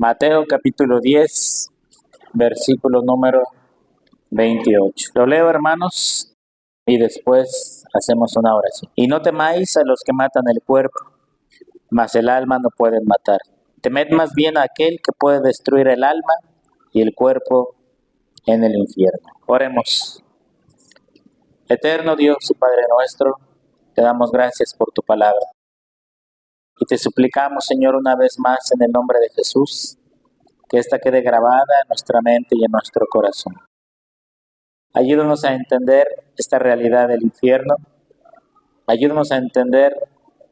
Mateo capítulo 10, versículo número 28. Lo leo, hermanos, y después hacemos una oración. Y no temáis a los que matan el cuerpo, mas el alma no pueden matar. Temed más bien a aquel que puede destruir el alma y el cuerpo en el infierno. Oremos. Eterno Dios y Padre nuestro, te damos gracias por tu palabra. Y te suplicamos, Señor, una vez más en el nombre de Jesús, que ésta quede grabada en nuestra mente y en nuestro corazón. Ayúdanos a entender esta realidad del infierno. Ayúdanos a entender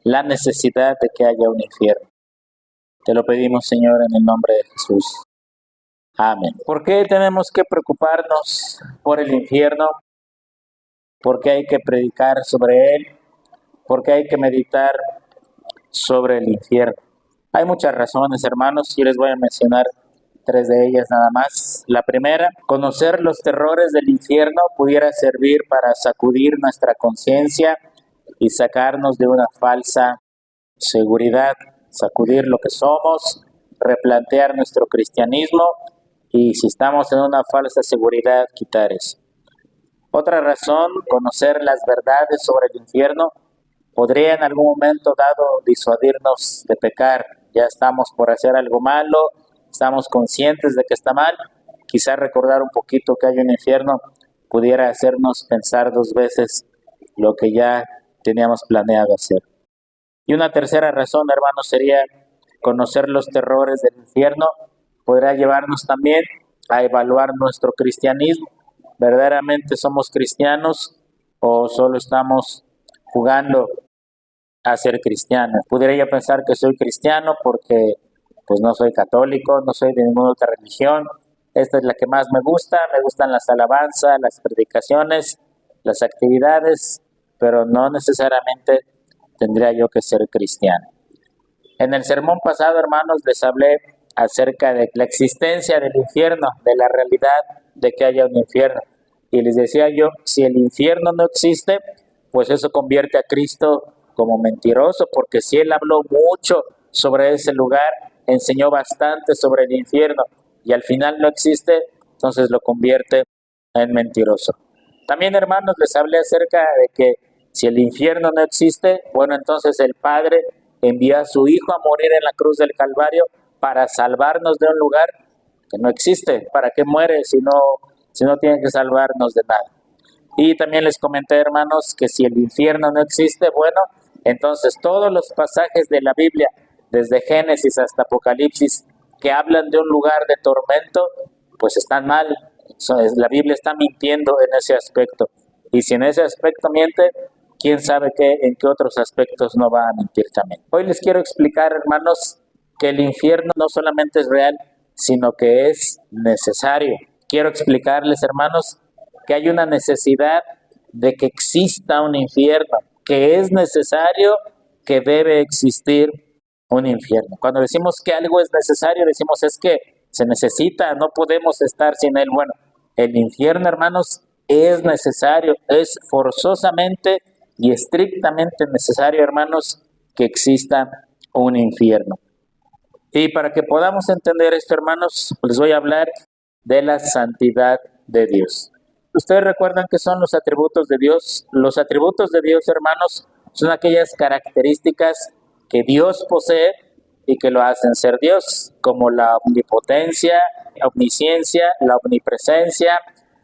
la necesidad de que haya un infierno. Te lo pedimos, Señor, en el nombre de Jesús. Amén. ¿Por qué tenemos que preocuparnos por el infierno? ¿Por qué hay que predicar sobre él? ¿Por qué hay que meditar sobre el infierno? Hay muchas razones, hermanos. Yo les voy a mencionar 3 de ellas nada más. La primera, conocer los terrores del infierno pudiera servir para sacudir nuestra conciencia y sacarnos de una falsa seguridad, sacudir lo que somos, replantear nuestro cristianismo y si estamos en una falsa seguridad, quitar eso. Otra razón, conocer las verdades sobre el infierno podría en algún momento dado disuadirnos de pecar. Ya estamos por hacer algo malo, estamos conscientes de que está mal. Quizás recordar un poquito que hay un infierno pudiera hacernos pensar 2 veces lo que ya teníamos planeado hacer. Y una tercera razón, hermanos, sería conocer los terrores del infierno. Podrá llevarnos también a evaluar nuestro cristianismo. ¿Verdaderamente somos cristianos o solo estamos jugando a ser cristianos? Pudiera yo pensar que soy cristiano porque pues no soy católico, no soy de ninguna otra religión. Esta es la que más me gustan las alabanzas, las predicaciones, las actividades, pero no necesariamente tendría yo que ser cristiano. En el sermón pasado, hermanos, les hablé acerca de la existencia del infierno, de la realidad de que haya un infierno. Y les decía yo, si el infierno no existe, pues eso convierte a Cristo como mentiroso, porque si Él habló mucho sobre ese lugar, enseñó bastante sobre el infierno, y al final no existe, entonces lo convierte en mentiroso. También, hermanos, les hablé acerca de que si el infierno no existe, bueno, entonces el Padre envió a su Hijo a morir en la cruz del Calvario para salvarnos de un lugar que no existe. ¿Para qué muere si no tiene que salvarnos de nada? Y también les comenté, hermanos, que si el infierno no existe, bueno, entonces todos los pasajes de la Biblia, desde Génesis hasta Apocalipsis, que hablan de un lugar de tormento, pues están mal. La Biblia está mintiendo en ese aspecto. Y si en ese aspecto miente, quién sabe en qué otros aspectos no va a mentir también. Hoy les quiero explicar, hermanos, que el infierno no solamente es real, sino que es necesario. Quiero explicarles, hermanos, que hay una necesidad de que exista un infierno, que es necesario, que debe existir un infierno. Cuando decimos que algo es necesario, decimos es que se necesita, no podemos estar sin él. Bueno, el infierno, hermanos, es necesario, es forzosamente y estrictamente necesario, hermanos, que exista un infierno. Y para que podamos entender esto, hermanos, les voy a hablar de la santidad de Dios. Ustedes recuerdan qué son los atributos de Dios. Los atributos de Dios, hermanos, son aquellas características que Dios posee y que lo hacen ser Dios, como la omnipotencia, la omnisciencia, la omnipresencia,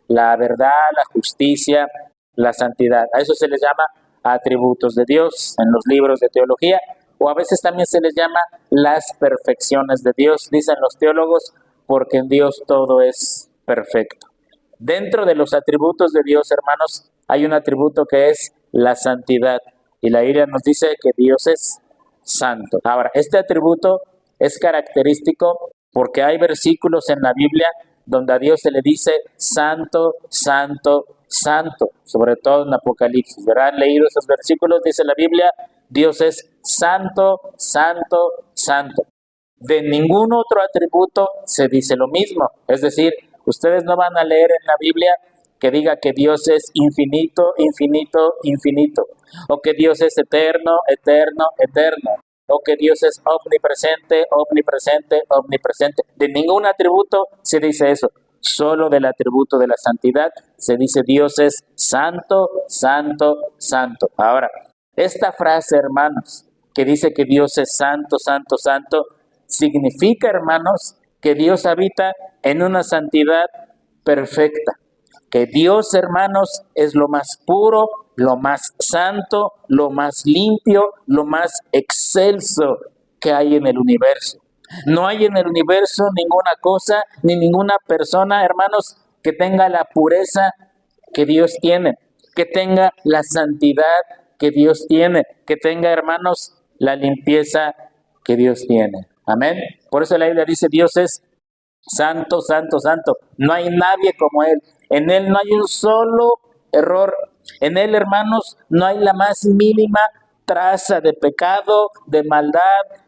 la verdad, la justicia, la santidad. A eso se les llama atributos de Dios en los libros de teología, o a veces también se les llama las perfecciones de Dios, dicen los teólogos, porque en Dios todo es perfecto. Dentro de los atributos de Dios, hermanos, hay un atributo que es la santidad, y la Biblia nos dice que Dios es santo. Ahora, este atributo es característico porque hay versículos en la Biblia donde a Dios se le dice santo, santo, santo, sobre todo en Apocalipsis. ¿Verdad? ¿Han leído esos versículos? Dice la Biblia, Dios es santo, santo, santo. De ningún otro atributo se dice lo mismo. Es decir, ustedes no van a leer en la Biblia que diga que Dios es infinito, infinito, infinito, o que Dios es eterno, eterno, eterno. o que Dios es omnipresente, omnipresente, omnipresente. De ningún atributo se dice eso. Solo del atributo de la santidad se dice Dios es santo, santo, santo. Ahora, esta frase, hermanos, que dice que Dios es santo, santo, santo, significa, hermanos, que Dios habita en una santidad perfecta. Que Dios, hermanos, es lo más puro, lo más santo, lo más limpio, lo más excelso que hay en el universo. No hay en el universo ninguna cosa ni ninguna persona, hermanos, que tenga la pureza que Dios tiene, que tenga la santidad que Dios tiene, que tenga, hermanos, la limpieza que Dios tiene. Amén. Por eso la Biblia dice, Dios es santo, santo, santo. No hay nadie como Él. En Él no hay un solo error. En Él, hermanos, no hay la más mínima traza de pecado, de maldad,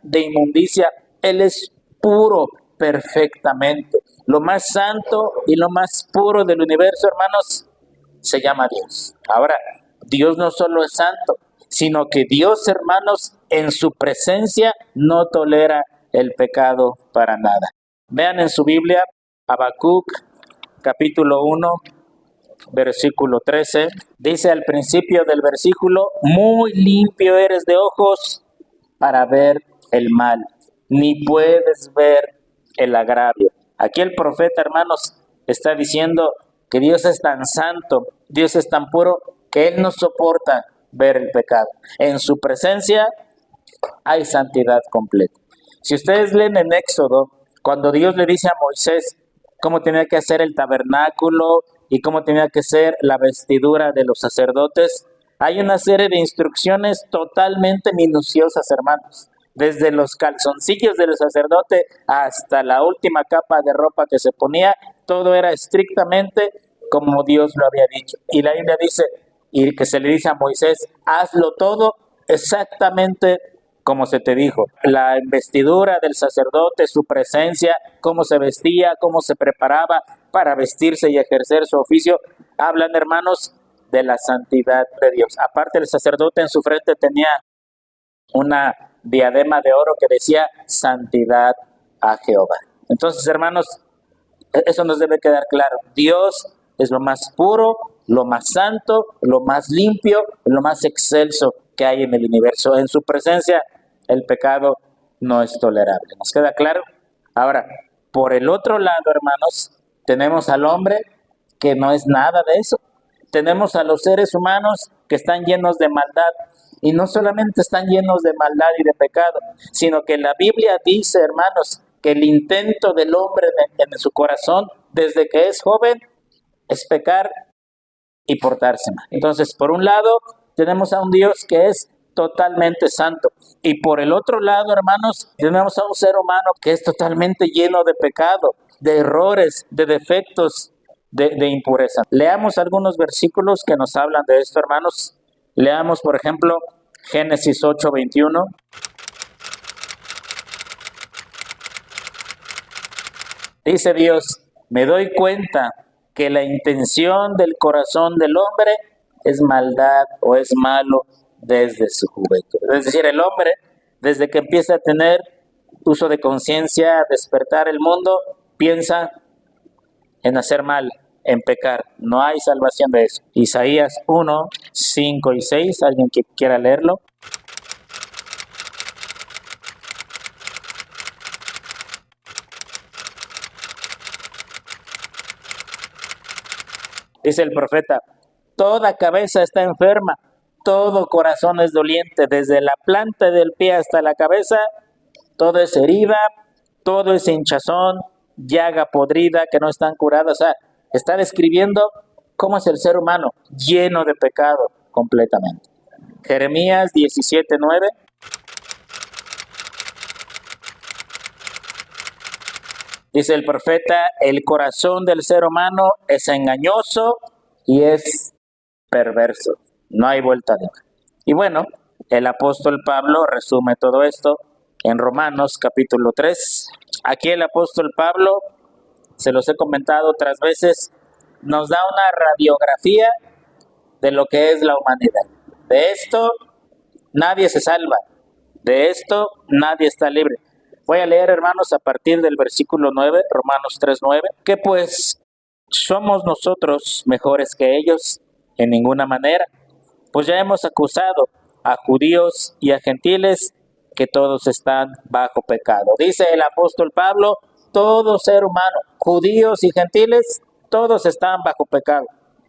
de inmundicia. Él es puro perfectamente. Lo más santo y lo más puro del universo, hermanos, se llama Dios. Ahora, Dios no solo es santo, sino que Dios, hermanos, en su presencia no tolera el pecado para nada. Vean en su Biblia, Habacuc, capítulo 1, versículo 13. Dice al principio del versículo, muy limpio eres de ojos para ver el mal, ni puedes ver el agravio. Aquí el profeta, hermanos, está diciendo que Dios es tan santo, Dios es tan puro, que Él no soporta ver el pecado. En su presencia hay santidad completa. Si ustedes leen en Éxodo, cuando Dios le dice a Moisés cómo tenía que hacer el tabernáculo y cómo tenía que ser la vestidura de los sacerdotes, hay una serie de instrucciones totalmente minuciosas, hermanos. Desde los calzoncillos del sacerdote hasta la última capa de ropa que se ponía, todo era estrictamente como Dios lo había dicho. Y la Biblia dice, y que se le dice a Moisés, hazlo todo exactamente como se te dijo. La investidura del sacerdote, su presencia, cómo se vestía, cómo se preparaba para vestirse y ejercer su oficio, hablan, hermanos, de la santidad de Dios. Aparte, el sacerdote en su frente tenía una diadema de oro que decía santidad a Jehová. Entonces, hermanos, eso nos debe quedar claro. Dios es lo más puro, lo más santo, lo más limpio, lo más excelso que hay en el universo. En su presencia, el pecado no es tolerable. ¿Nos queda claro? Ahora, por el otro lado, hermanos, tenemos al hombre que no es nada de eso. Tenemos a los seres humanos que están llenos de maldad. Y no solamente están llenos de maldad y de pecado, sino que la Biblia dice, hermanos, que el intento del hombre en su corazón, desde que es joven, es pecar y portarse mal. Entonces, por un lado, tenemos a un Dios que es totalmente santo. Y por el otro lado, hermanos, tenemos a un ser humano que es totalmente lleno de pecado, de errores, de defectos, de impureza. Leamos algunos versículos que nos hablan de esto, hermanos. Leamos, por ejemplo, Génesis 8:21. Dice Dios, me doy cuenta que la intención del corazón del hombre es maldad o es malo desde su juventud. Es decir, el hombre, desde que empieza a tener uso de conciencia, a despertar el mundo, piensa en hacer mal, en pecar. No hay salvación de eso. Isaías 1, 5 y 6, alguien que quiera leerlo. Dice el profeta, toda cabeza está enferma, todo corazón es doliente, desde la planta del pie hasta la cabeza, todo es herida, todo es hinchazón, llaga podrida que no están curadas. O sea, está describiendo cómo es el ser humano, lleno de pecado completamente. Jeremías 17:9. Dice el profeta, el corazón del ser humano es engañoso y es perverso. No hay vuelta de hoja. Y bueno, el apóstol Pablo resume todo esto en Romanos capítulo 3. Aquí el apóstol Pablo, se los he comentado otras veces, nos da una radiografía de lo que es la humanidad. De esto nadie se salva. De esto nadie está libre. Voy a leer, hermanos, a partir del versículo 9, Romanos 3:9, que pues somos nosotros mejores que ellos en ninguna manera, pues ya hemos acusado a judíos y a gentiles que todos están bajo pecado. Dice el apóstol Pablo, todo ser humano, judíos y gentiles, todos están bajo pecado.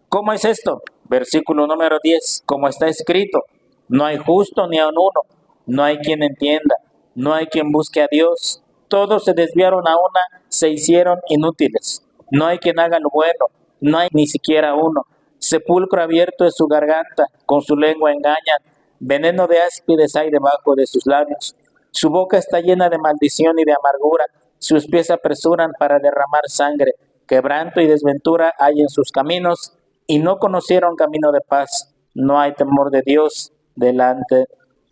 ¿Cómo es esto? Versículo número 10, como está escrito, no hay justo ni aun uno, no hay quien entienda, no hay quien busque a Dios, todos se desviaron a una, se hicieron inútiles, no hay quien haga lo bueno, no hay ni siquiera uno. Sepulcro abierto es su garganta, con su lengua engañan, veneno de áspides hay debajo de sus labios. Su boca está llena de maldición y de amargura, sus pies apresuran para derramar sangre, quebranto y desventura hay en sus caminos, y no conocieron camino de paz. No hay temor de Dios delante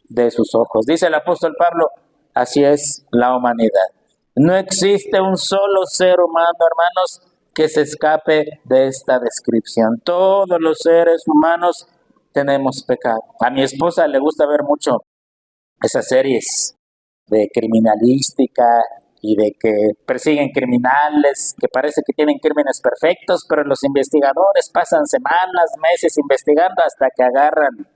de sus ojos. Dice el apóstol Pablo, así es la humanidad. No existe un solo ser humano, hermanos, que se escape de esta descripción. Todos los seres humanos tenemos pecado. A mi esposa le gusta ver mucho esas series de criminalística y de que persiguen criminales, que parece que tienen crímenes perfectos, pero los investigadores pasan semanas, meses investigando hasta que agarran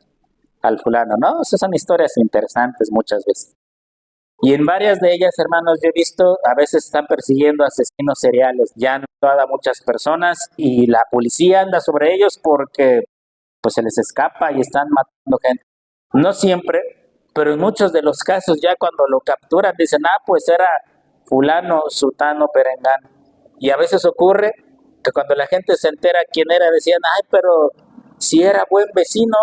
al fulano, ¿no? Esas son historias interesantes muchas veces. Y en varias de ellas, hermanos, yo he visto, a veces están persiguiendo asesinos seriales, ya han matado a muchas personas y la policía anda sobre ellos porque pues se les escapa y están matando gente. No siempre, pero en muchos de los casos ya cuando lo capturan dicen, pues era fulano, sutano, perengano. Y a veces ocurre que cuando la gente se entera quién era, decían, pero si era buen vecino,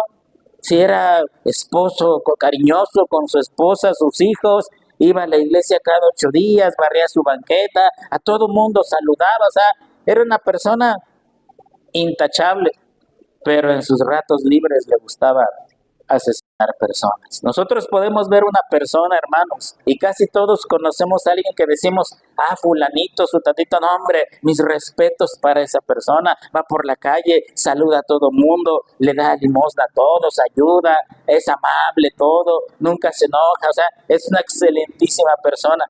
si era esposo cariñoso con su esposa, sus hijos, iba a la iglesia cada 8 días, barría su banqueta, a todo mundo saludaba, o sea, era una persona intachable, pero en sus ratos libres le gustaba asesinar personas. Nosotros podemos ver una persona, hermanos, y casi todos conocemos a alguien que decimos, fulanito, sutatito, no hombre, mis respetos para esa persona, va por la calle, saluda a todo mundo, le da limosna a todos, ayuda, es amable, todo, nunca se enoja, o sea, es una excelentísima persona.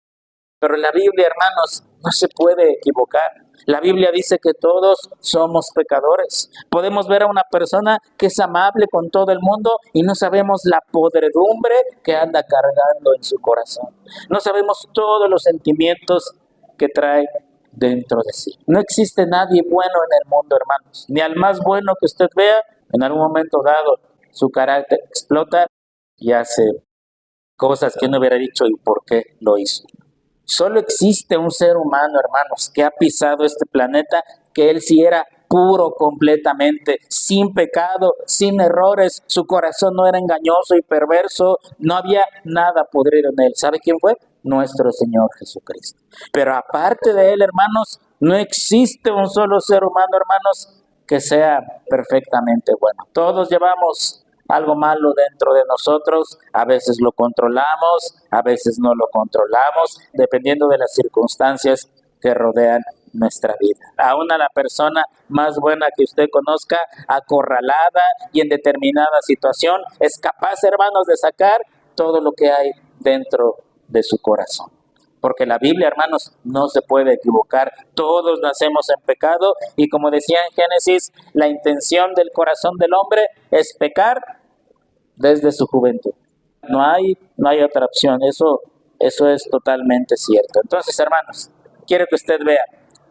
Pero la Biblia, hermanos, no se puede equivocar. La Biblia dice que todos somos pecadores. Podemos ver a una persona que es amable con todo el mundo y no sabemos la podredumbre que anda cargando en su corazón. No sabemos todos los sentimientos que trae dentro de sí. No existe nadie bueno en el mundo, hermanos. Ni al más bueno que usted vea, en algún momento dado, su carácter explota y hace cosas que no hubiera dicho y por qué lo hizo. Solo existe un ser humano, hermanos, que ha pisado este planeta, que él sí era puro completamente, sin pecado, sin errores, su corazón no era engañoso y perverso, no había nada podrido en él. ¿Sabe quién fue? Nuestro Señor Jesucristo. Pero aparte de él, hermanos, no existe un solo ser humano, hermanos, que sea perfectamente bueno. Todos llevamos algo malo dentro de nosotros, a veces lo controlamos, a veces no lo controlamos, dependiendo de las circunstancias que rodean nuestra vida. Aún a la persona más buena que usted conozca, acorralada y en determinada situación, es capaz, hermanos, de sacar todo lo que hay dentro de su corazón. Porque la Biblia, hermanos, no se puede equivocar. Todos nacemos en pecado y como decía en Génesis, la intención del corazón del hombre es pecar desde su juventud. No hay otra opción. Eso es totalmente cierto. Entonces, hermanos, quiero que usted vea.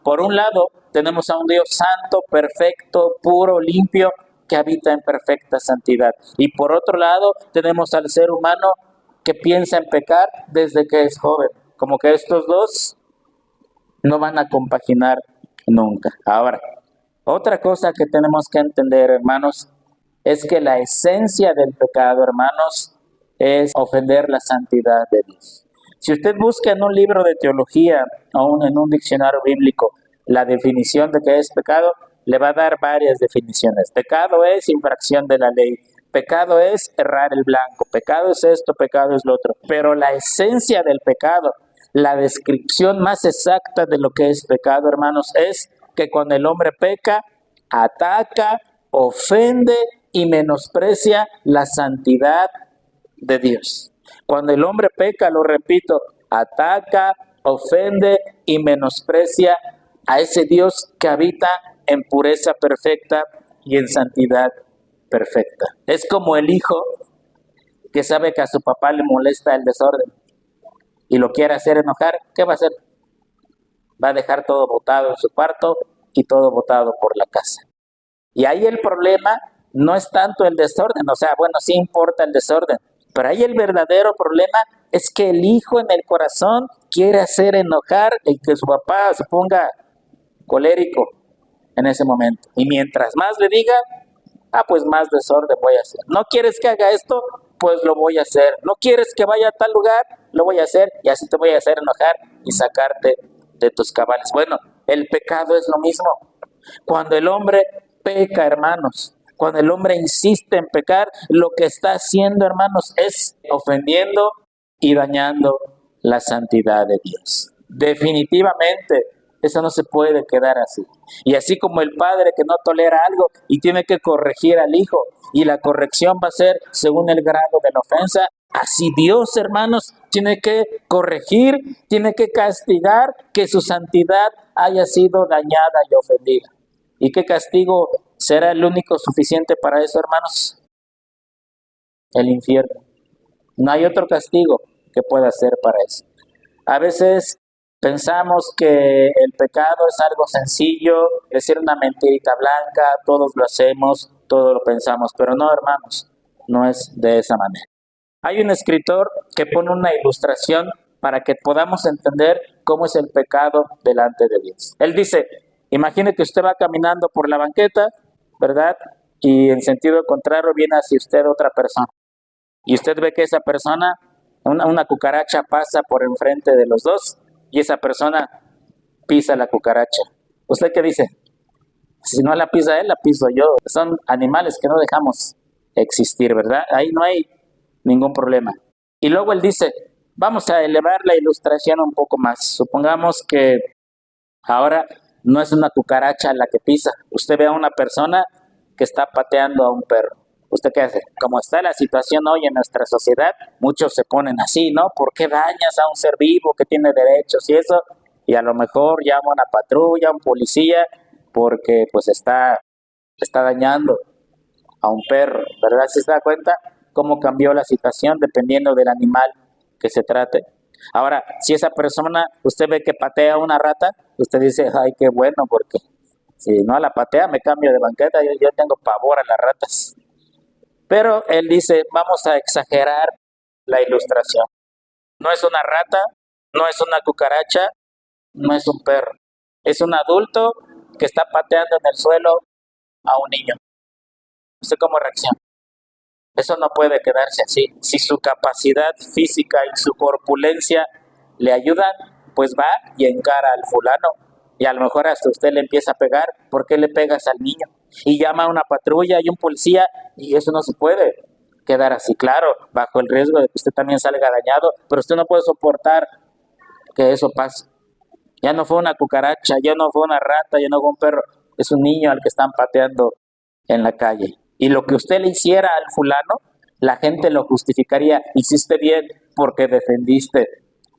Por un lado, tenemos a un Dios santo, perfecto, puro, limpio, que habita en perfecta santidad. Y por otro lado, tenemos al ser humano que piensa en pecar desde que es joven. Como que estos dos no van a compaginar nunca. Ahora, otra cosa que tenemos que entender, hermanos, es que la esencia del pecado, hermanos, es ofender la santidad de Dios. Si usted busca en un libro de teología o en un diccionario bíblico la definición de qué es pecado, le va a dar varias definiciones. Pecado es infracción de la ley. Pecado es errar el blanco. Pecado es esto, pecado es lo otro. Pero la esencia del pecado, la descripción más exacta de lo que es pecado, hermanos, es que cuando el hombre peca, ataca, ofende y menosprecia la santidad de Dios. Cuando el hombre peca, lo repito, ataca, ofende y menosprecia a ese Dios que habita en pureza perfecta y en santidad perfecta. Es como el hijo que sabe que a su papá le molesta el desorden y lo quiere hacer enojar. ¿Qué va a hacer? Va a dejar todo botado en su cuarto y todo botado por la casa. Y ahí el problema no es tanto el desorden, o sea, bueno, sí importa el desorden, pero ahí el verdadero problema es que el hijo en el corazón quiere hacer enojar y que su papá se ponga colérico en ese momento. Y mientras más le diga, pues más desorden voy a hacer. ¿No quieres que haga esto? Pues lo voy a hacer. ¿No quieres que vaya a tal lugar? Lo voy a hacer y así te voy a hacer enojar y sacarte de tus cabales. Bueno, el pecado es lo mismo. Cuando el hombre peca, hermanos, cuando el hombre insiste en pecar, lo que está haciendo, hermanos, es ofendiendo y dañando la santidad de Dios. Definitivamente, eso no se puede quedar así. Y así como el padre que no tolera algo y tiene que corregir al hijo, y la corrección va a ser según el grado de la ofensa, así Dios, hermanos, tiene que corregir, tiene que castigar que su santidad haya sido dañada y ofendida. ¿Y qué castigo será el único suficiente para eso, hermanos? El infierno. No hay otro castigo que pueda ser para eso. A veces pensamos que el pecado es algo sencillo, decir una mentirita blanca, todos lo hacemos, todos lo pensamos, pero no, hermanos, no es de esa manera. Hay un escritor que pone una ilustración para que podamos entender cómo es el pecado delante de Dios. Él dice, imagine que usted va caminando por la banqueta, ¿verdad? Y en sentido contrario viene hacia usted otra persona. Y usted ve que esa persona, una cucaracha pasa por enfrente de los dos y esa persona pisa la cucaracha. ¿Usted qué dice? Si no la pisa él, la piso yo. Son animales que no dejamos existir, ¿verdad? Ahí no hay ningún problema. Y luego él dice, vamos a elevar la ilustración un poco más. Supongamos que ahora no es una cucaracha la que pisa. Usted ve a una persona que está pateando a un perro. ¿Usted qué hace? Como está la situación hoy en nuestra sociedad, muchos se ponen así, ¿no? ¿Por qué dañas a un ser vivo que tiene derechos y eso? Y a lo mejor llama a una patrulla, a un policía, porque pues está dañando a un perro, ¿verdad? ¿Se da cuenta cómo cambió la situación dependiendo del animal que se trate? Ahora, si esa persona, usted ve que patea a una rata, usted dice, ay, qué bueno, porque si no la patea, me cambio de banqueta, yo tengo pavor a las ratas. Pero él dice, vamos a exagerar la ilustración. No es una rata, no es una cucaracha, no es un perro. Es un adulto que está pateando en el suelo a un niño. ¿Usted cómo reacciona? Eso no puede quedarse así. Si su capacidad física y su corpulencia le ayudan, pues va y encara al fulano. Y a lo mejor hasta usted le empieza a pegar. ¿Por qué le pegas al niño? Y llama a una patrulla y un policía, y eso no se puede quedar así, claro, bajo el riesgo de que usted también salga dañado, pero usted no puede soportar que eso pase. Ya no fue una cucaracha, ya no fue una rata, ya no fue un perro, es un niño al que están pateando en la calle. Y lo que usted le hiciera al fulano, la gente lo justificaría, hiciste bien porque defendiste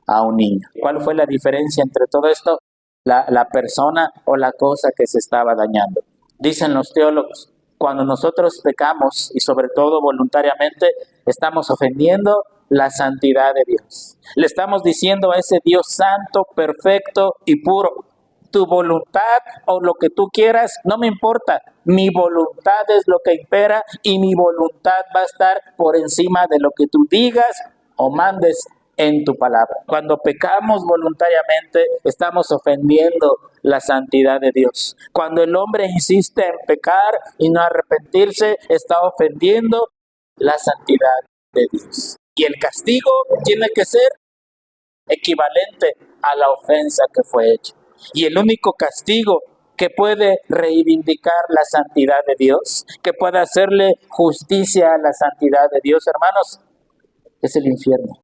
a un niño. ¿Cuál fue la diferencia entre todo esto? La persona o la cosa que se estaba dañando. Dicen los teólogos, cuando nosotros pecamos, y sobre todo voluntariamente, estamos ofendiendo la santidad de Dios. Le estamos diciendo a ese Dios santo, perfecto y puro, tu voluntad o lo que tú quieras, no me importa. Mi voluntad es lo que impera y mi voluntad va a estar por encima de lo que tú digas o mandes en tu palabra. Cuando pecamos voluntariamente, estamos ofendiendo la santidad de Dios. Cuando el hombre insiste en pecar y no arrepentirse, está ofendiendo la santidad de Dios. Y el castigo tiene que ser equivalente a la ofensa que fue hecha. Y el único castigo que puede reivindicar la santidad de Dios, que puede hacerle justicia a la santidad de Dios, hermanos, es el infierno.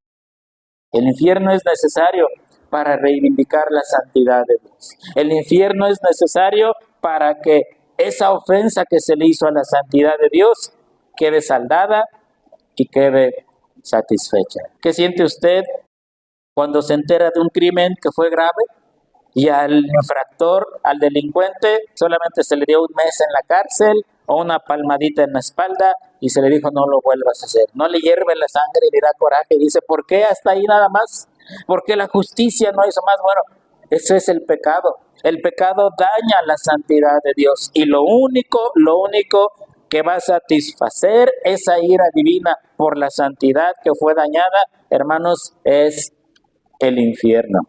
El infierno es necesario para reivindicar la santidad de Dios. El infierno es necesario para que esa ofensa que se le hizo a la santidad de Dios quede saldada y quede satisfecha. ¿Qué siente usted cuando se entera de un crimen que fue grave y al infractor, al delincuente, solamente se le dio un mes en la cárcel o una palmadita en la espalda y se le dijo no lo vuelvas a hacer? No le hierve la sangre y le da coraje y dice, ¿por qué hasta ahí nada más? ¿Por qué la justicia no hizo más? Bueno, eso es el pecado. El pecado daña la santidad de Dios y lo único que va a satisfacer esa ira divina por la santidad que fue dañada, hermanos, es el infierno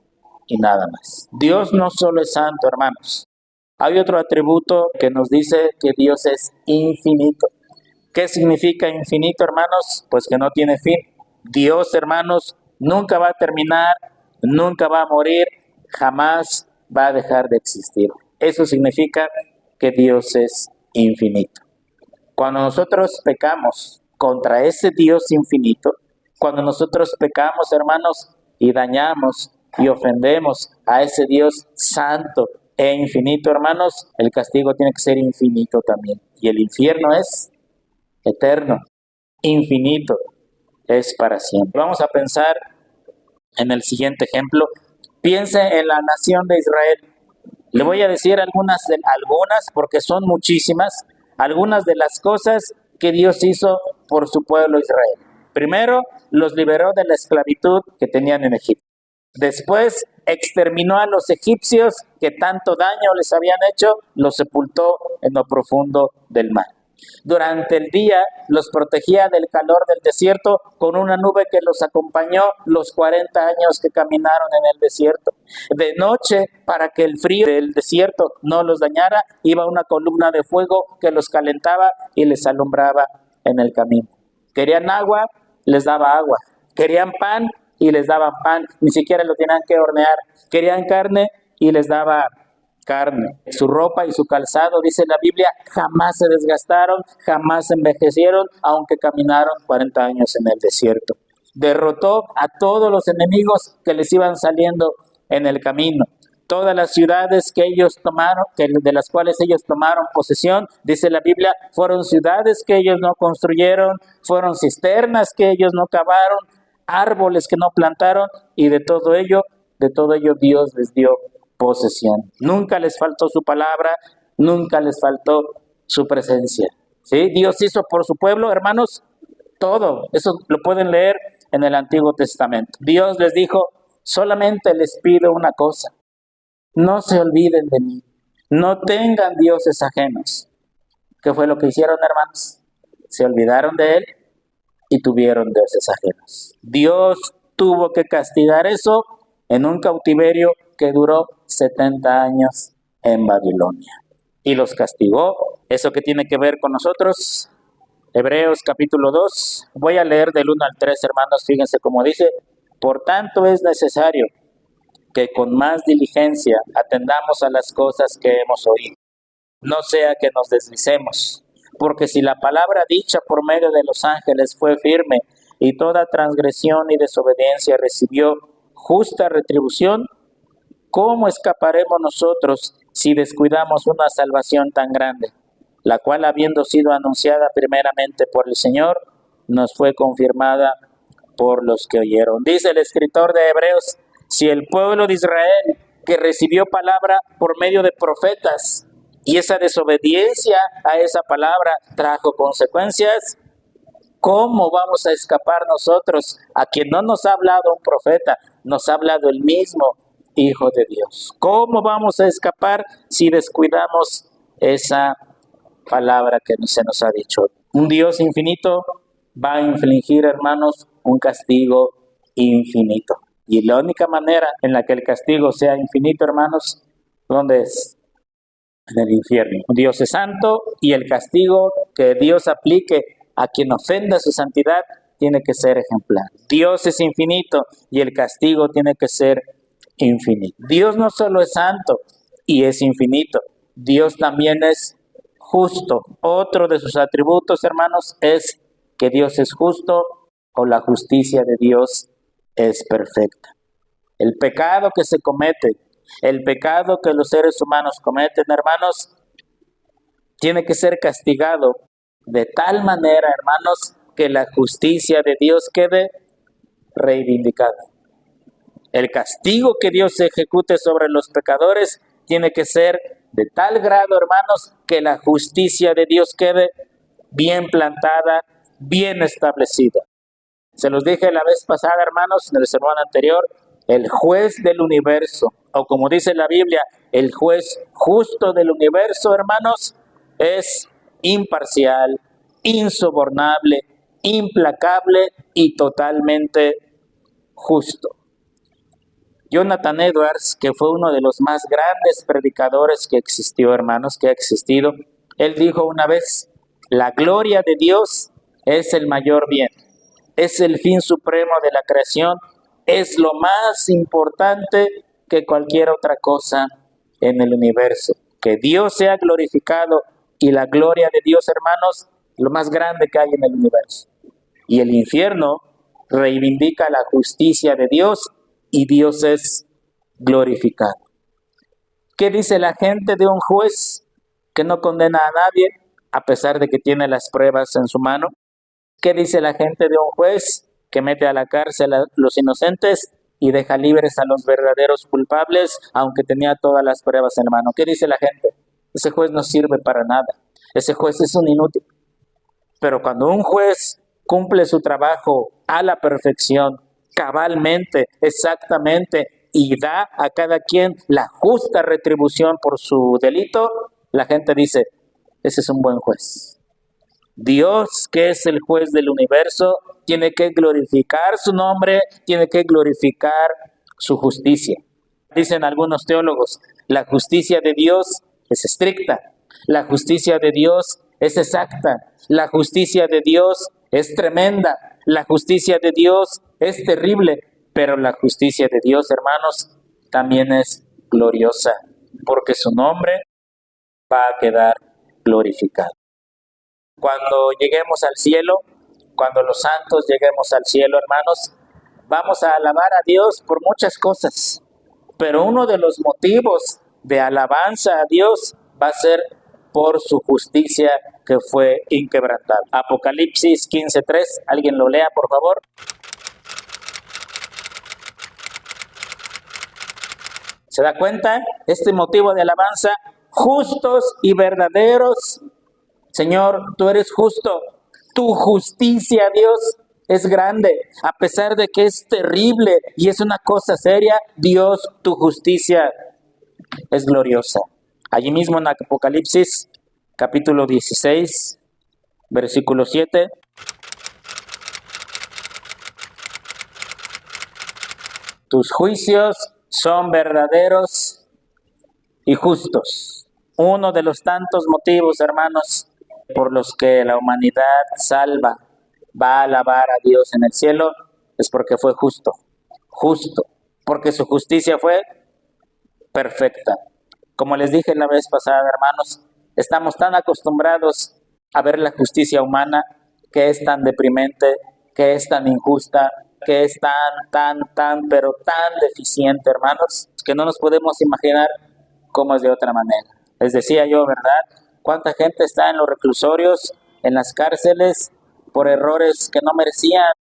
y nada más. Dios no solo es santo, hermanos. Hay otro atributo que nos dice que Dios es infinito. ¿Qué significa infinito, hermanos? Pues que no tiene fin. Dios, hermanos, nunca va a terminar, nunca va a morir, jamás va a dejar de existir. Eso significa que Dios es infinito. Cuando nosotros pecamos contra ese Dios infinito, cuando nosotros pecamos, hermanos, y dañamos y ofendemos a ese Dios santo e infinito, hermanos, el castigo tiene que ser infinito también. Y el infierno es eterno, infinito, es para siempre. Vamos a pensar en el siguiente ejemplo. Piense en la nación de Israel. Le voy a decir algunas porque son muchísimas, algunas de las cosas que Dios hizo por su pueblo Israel. Primero, los liberó de la esclavitud que tenían en Egipto. Después, exterminó a los egipcios que tanto daño les habían hecho, los sepultó en lo profundo del mar. Durante el día los protegía del calor del desierto con una nube que los acompañó los 40 años que caminaron en el desierto. De noche, para que el frío del desierto no los dañara, iba una columna de fuego que los calentaba y les alumbraba en el camino. Querían agua, les daba agua. Querían pan y les daban pan. Ni siquiera lo tenían que hornear. Querían carne y les daba carne. Su ropa y su calzado, dice la Biblia, jamás se desgastaron, jamás se envejecieron, aunque caminaron 40 años en el desierto. Derrotó a todos los enemigos que les iban saliendo en el camino. Todas las ciudades que ellos tomaron, de las cuales ellos tomaron posesión, dice la Biblia, fueron ciudades que ellos no construyeron, fueron cisternas que ellos no cavaron, árboles que no plantaron, y de todo ello Dios les dio posesión. Nunca les faltó su palabra, nunca les faltó su presencia. ¿Sí? Dios hizo por su pueblo, hermanos, todo. Eso lo pueden leer en el Antiguo Testamento. Dios les dijo, solamente les pido una cosa, no se olviden de mí, no tengan dioses ajenos. ¿Qué fue lo que hicieron, hermanos? Se olvidaron de él y tuvieron dioses ajenos. Dios tuvo que castigar eso en un cautiverio que duró 70 años en Babilonia. Y los castigó. ¿Eso qué tiene que ver con nosotros? Hebreos capítulo 2. Voy a leer del 1 al 3, hermanos. Fíjense cómo dice. Por tanto es necesario que con más diligencia atendamos a las cosas que hemos oído. No sea que nos deslicemos. Porque si la palabra dicha por medio de los ángeles fue firme y toda transgresión y desobediencia recibió justa retribución, ¿cómo escaparemos nosotros si descuidamos una salvación tan grande, la cual, habiendo sido anunciada primeramente por el Señor, nos fue confirmada por los que oyeron? Dice el escritor de Hebreos, si el pueblo de Israel, que recibió palabra por medio de profetas, y esa desobediencia a esa palabra trajo consecuencias, ¿cómo vamos a escapar nosotros a quien no nos ha hablado un profeta? Nos ha hablado el mismo Hijo de Dios. ¿Cómo vamos a escapar si descuidamos esa palabra que se nos ha dicho? Un Dios infinito va a infligir, hermanos, un castigo infinito. Y la única manera en la que el castigo sea infinito, hermanos, ¿dónde es? En el infierno. Dios es santo y el castigo que Dios aplique a quien ofenda su santidad tiene que ser ejemplar. Dios es infinito y el castigo tiene que ser infinito. Dios no solo es santo y es infinito, Dios también es justo. Otro de sus atributos, hermanos, es que Dios es justo o la justicia de Dios es perfecta. El pecado que se comete, el pecado que los seres humanos cometen, hermanos, tiene que ser castigado de tal manera, hermanos, que la justicia de Dios quede reivindicada. El castigo que Dios ejecute sobre los pecadores tiene que ser de tal grado, hermanos, que la justicia de Dios quede bien plantada, bien establecida. Se los dije la vez pasada, hermanos, en el sermón anterior, el juez del universo, o como dice la Biblia, el juez justo del universo, hermanos, es imparcial, insobornable, implacable y totalmente justo. Jonathan Edwards, que fue uno de los más grandes predicadores que existió, hermanos, que ha existido, él dijo una vez, la gloria de Dios es el mayor bien, es el fin supremo de la creación, es lo más importante que cualquier otra cosa en el universo. Que Dios sea glorificado y la gloria de Dios, hermanos, lo más grande que hay en el universo. Y el infierno reivindica la justicia de Dios y Dios es glorificado. ¿Qué dice la gente de un juez que no condena a nadie a pesar de que tiene las pruebas en su mano? ¿Qué dice la gente de un juez que mete a la cárcel a los inocentes y deja libres a los verdaderos culpables, aunque tenía todas las pruebas en mano? ¿Qué dice la gente? Ese juez no sirve para nada. Ese juez es un inútil. Pero cuando un juez cumple su trabajo a la perfección, cabalmente, exactamente, y da a cada quien la justa retribución por su delito, la gente dice, ese es un buen juez. Dios, que es el juez del universo, tiene que glorificar su nombre, tiene que glorificar su justicia. Dicen algunos teólogos, la justicia de Dios es estricta, la justicia de Dios es exacta, la justicia de Dios es tremenda, la justicia de Dios es terrible, pero la justicia de Dios, hermanos, también es gloriosa, porque su nombre va a quedar glorificado. Cuando lleguemos al cielo, cuando los santos lleguemos al cielo, hermanos, vamos a alabar a Dios por muchas cosas, pero uno de los motivos de alabanza a Dios va a ser por su justicia que fue inquebrantable. Apocalipsis 15:3, alguien lo lea, por favor. ¿Se da cuenta? Este motivo de alabanza, justos y verdaderos. Señor, tú eres justo. Tu justicia, Dios, es grande. A pesar de que es terrible y es una cosa seria, Dios, tu justicia es gloriosa. Allí mismo en Apocalipsis, capítulo 16, versículo 7. Tus juicios son verdaderos y justos. Uno de los tantos motivos, hermanos, por los que la humanidad salva va a alabar a Dios en el cielo, es porque fue justo, porque su justicia fue perfecta. Como les dije la vez pasada, hermanos, estamos tan acostumbrados a ver la justicia humana que es tan deprimente, que es tan injusta, que es pero tan deficiente, hermanos, que no nos podemos imaginar cómo es de otra manera. Les decía yo, ¿verdad? ¿Cuánta gente está en los reclusorios, en las cárceles, por errores que no merecían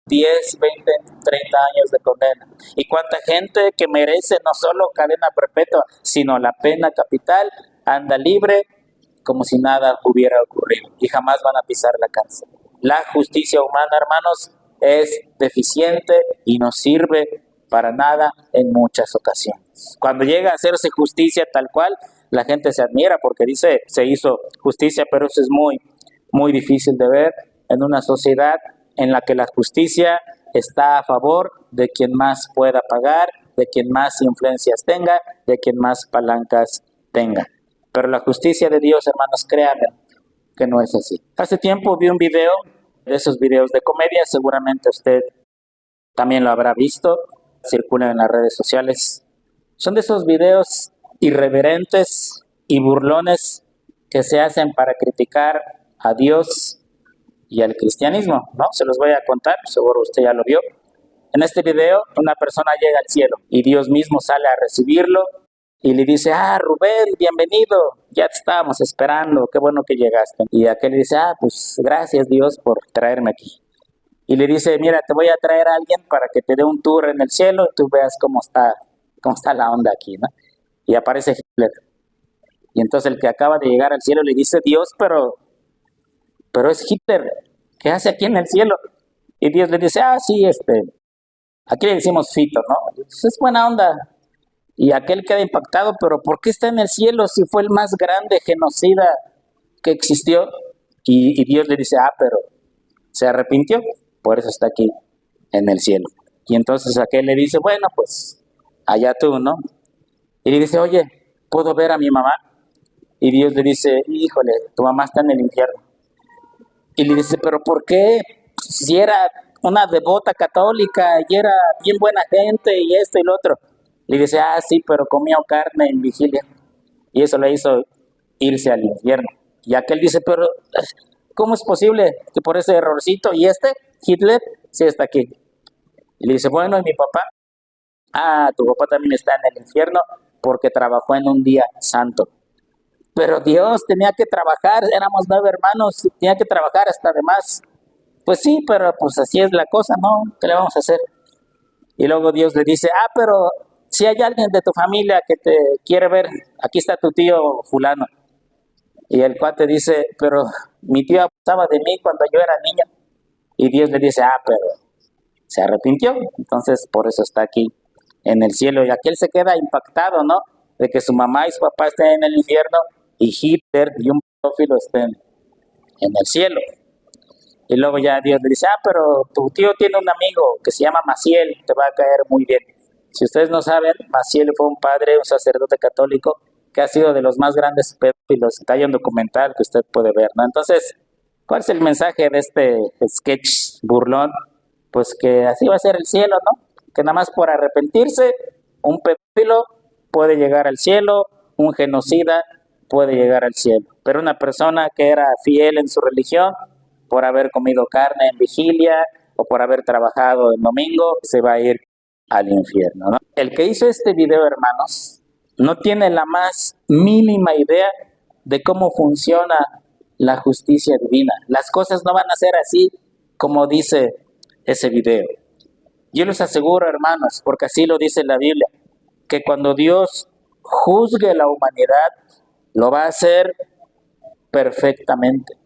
10, 20, 30 años de condena? ¿Y cuánta gente que merece no solo cadena perpetua, sino la pena capital, anda libre como si nada hubiera ocurrido y jamás van a pisar la cárcel? La justicia humana, hermanos, es deficiente y no sirve para nada en muchas ocasiones. Cuando llega a hacerse justicia tal cual, la gente se admira porque dice, se hizo justicia, pero eso es muy, muy difícil de ver en una sociedad en la que la justicia está a favor de quien más pueda pagar, de quien más influencias tenga, de quien más palancas tenga. Pero la justicia de Dios, hermanos, créanme que no es así. Hace tiempo vi un video, de esos videos de comedia, seguramente usted también lo habrá visto, circulan en las redes sociales. Son de esos videos irreverentes y burlones que se hacen para criticar a Dios y al cristianismo, ¿no? Se los voy a contar, seguro usted ya lo vio. En este video, una persona llega al cielo y Dios mismo sale a recibirlo Y le dice, Rubén, bienvenido, ya te estábamos esperando, qué bueno que llegaste. Y aquel le dice, pues gracias Dios por traerme aquí. Y le dice, mira, te voy a traer a alguien para que te dé un tour en el cielo y tú veas cómo está la onda aquí, ¿no? Y aparece Hitler. Y entonces el que acaba de llegar al cielo le dice, Dios, pero es Hitler, ¿qué hace aquí en el cielo? Y Dios le dice, sí, aquí le decimos Fito, ¿no? Pues es buena onda. Y aquel queda impactado, pero ¿por qué está en el cielo si fue el más grande genocida que existió? Y Dios le dice, pero se arrepintió, por eso está aquí en el cielo. Y entonces aquel le dice, bueno, pues allá tú, ¿no? Y le dice, oye, ¿puedo ver a mi mamá? Y Dios le dice, híjole, tu mamá está en el infierno. Y le dice, pero ¿por qué? Si era una devota católica y era bien buena gente y esto y lo otro. Le dice, sí, pero comió carne en vigilia. Y eso le hizo irse al infierno. Y aquel dice, pero ¿cómo es posible que por ese errorcito y Hitler, sí está aquí? Y le dice, bueno, ¿y mi papá? Tu papá también está en el infierno porque trabajó en un día santo. Pero Dios tenía que trabajar, éramos 9 hermanos, tenía que trabajar hasta de más. Pues sí, pero pues así es la cosa, ¿no? ¿Qué le vamos a hacer? Y luego Dios le dice, pero si hay alguien de tu familia que te quiere ver, aquí está tu tío fulano. Y el cuate dice, pero mi tío abusaba de mí cuando yo era niño. Y Dios le dice, pero se arrepintió, entonces por eso está aquí en el cielo. Y aquel se queda impactado, ¿no? De que su mamá y su papá estén en el infierno y Hitler y un pedófilo estén en el cielo. Y luego ya Dios le dice, pero tu tío tiene un amigo que se llama Maciel, te va a caer muy bien. Si ustedes no saben, Maciel fue un padre, un sacerdote católico, que ha sido de los más grandes pedófilos. Hay un documental que usted puede ver, ¿no? Entonces, ¿cuál es el mensaje de este sketch burlón? Pues que así va a ser el cielo, ¿no? Que nada más por arrepentirse, un pedófilo puede llegar al cielo, un genocida puede llegar al cielo. Pero una persona que era fiel en su religión, por haber comido carne en vigilia o por haber trabajado en domingo, se va a ir al infierno, ¿no? El que hizo este video, hermanos, no tiene la más mínima idea de cómo funciona la justicia divina. Las cosas no van a ser así como dice ese video. Yo les aseguro, hermanos, porque así lo dice la Biblia, que cuando Dios juzgue la humanidad, lo va a hacer perfectamente.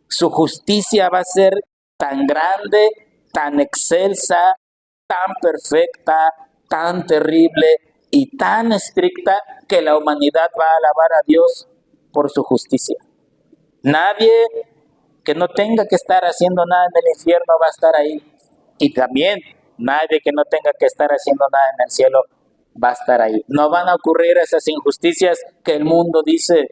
Su justicia va a ser tan grande, tan excelsa, tan perfecta, tan terrible y tan estricta que la humanidad va a alabar a Dios por su justicia. Nadie que no tenga que estar haciendo nada en el infierno va a estar ahí. Y también nadie que no tenga que estar haciendo nada en el cielo va a estar ahí. No van a ocurrir esas injusticias que el mundo dice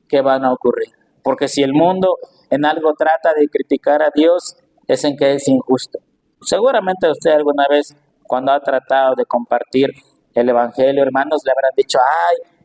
que van a ocurrir. Porque si el mundo en algo trata de criticar a Dios, es en que es injusto. Seguramente usted alguna vez, cuando ha tratado de compartir el Evangelio, hermanos, le habrán dicho,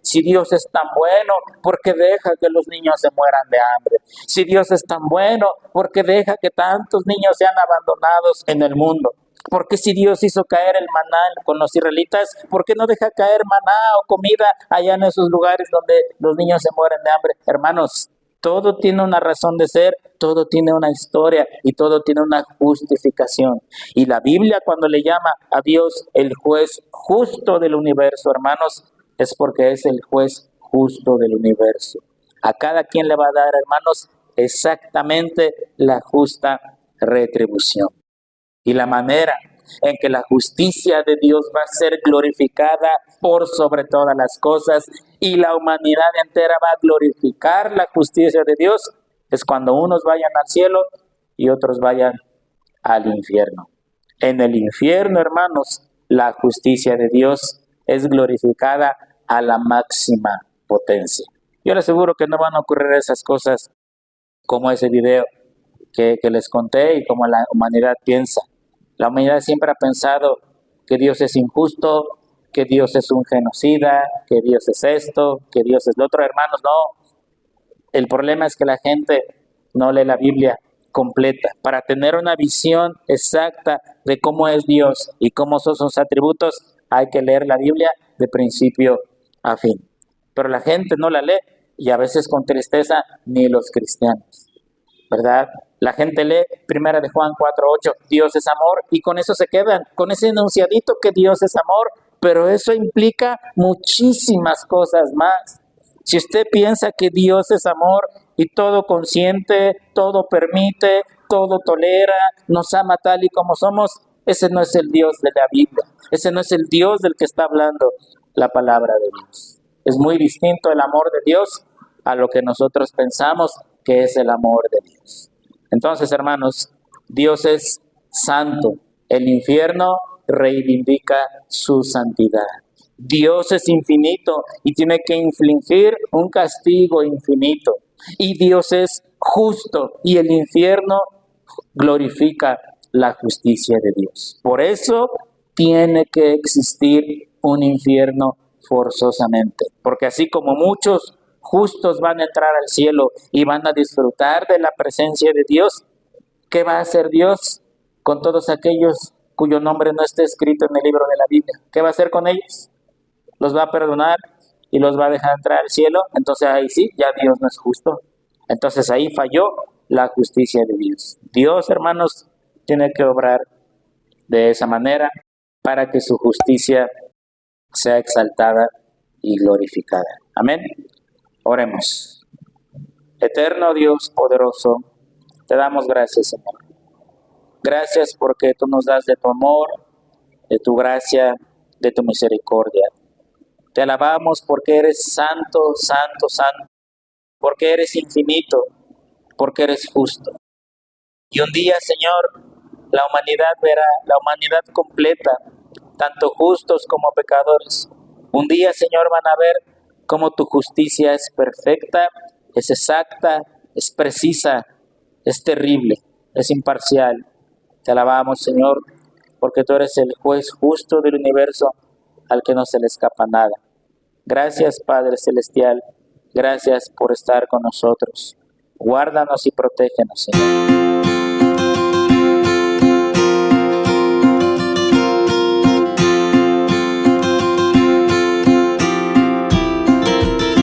si Dios es tan bueno, ¿por qué deja que los niños se mueran de hambre? Si Dios es tan bueno, ¿por qué deja que tantos niños sean abandonados en el mundo? Porque si Dios hizo caer el maná con los israelitas, ¿por qué no deja caer maná o comida allá en esos lugares donde los niños se mueren de hambre? Hermanos, todo tiene una razón de ser, todo tiene una historia y todo tiene una justificación. Y la Biblia, cuando le llama a Dios el juez justo del universo, hermanos, es porque es el juez justo del universo. A cada quien le va a dar, hermanos, exactamente la justa retribución. Y la manera en que la justicia de Dios va a ser glorificada por sobre todas las cosas y la humanidad entera va a glorificar la justicia de Dios es cuando unos vayan al cielo y otros vayan al infierno. En el infierno, hermanos, la justicia de Dios es glorificada a la máxima potencia. Yo les aseguro que no van a ocurrir esas cosas como ese video que les conté y como la humanidad piensa. La humanidad siempre ha pensado que Dios es injusto, que Dios es un genocida, que Dios es esto, que Dios es lo otro. Hermanos, no. El problema es que la gente no lee la Biblia completa. Para tener una visión exacta de cómo es Dios y cómo son sus atributos, hay que leer la Biblia de principio a fin. Pero la gente no la lee y a veces con tristeza ni los cristianos, ¿verdad? La gente lee Primera de Juan 4:8, Dios es amor, y con eso se quedan, con ese enunciadito que Dios es amor, pero eso implica muchísimas cosas más. Si usted piensa que Dios es amor y todo consiente, todo permite, todo tolera, nos ama tal y como somos, ese no es el Dios de la Biblia, ese no es el Dios del que está hablando la palabra de Dios. Es muy distinto el amor de Dios a lo que nosotros pensamos que es el amor de Dios. Entonces, hermanos, Dios es santo. El infierno reivindica su santidad. Dios es infinito y tiene que infligir un castigo infinito. Y Dios es justo y el infierno glorifica la justicia de Dios. Por eso tiene que existir un infierno forzosamente, porque así como muchos justos van a entrar al cielo y van a disfrutar de la presencia de Dios, ¿qué va a hacer Dios con todos aquellos cuyo nombre no esté escrito en el libro de la Biblia? ¿Qué va a hacer con ellos? ¿Los va a perdonar y los va a dejar entrar al cielo? Entonces ahí sí, ya Dios no es justo. Entonces ahí falló la justicia de Dios. Dios, hermanos, tiene que obrar de esa manera para que su justicia sea exaltada y glorificada. Amén. Oremos. Eterno Dios poderoso, te damos gracias, Señor. Gracias porque tú nos das de tu amor, de tu gracia, de tu misericordia. Te alabamos porque eres santo, santo, santo, porque eres infinito, porque eres justo. Y un día, Señor, la humanidad verá, la humanidad completa, tanto justos como pecadores. Un día, Señor, van a ver cómo tu justicia es perfecta, es exacta, es precisa, es terrible, es imparcial. Te alabamos, Señor, porque tú eres el juez justo del universo al que no se le escapa nada. Gracias, Padre Celestial, gracias por estar con nosotros. Guárdanos y protégenos, Señor.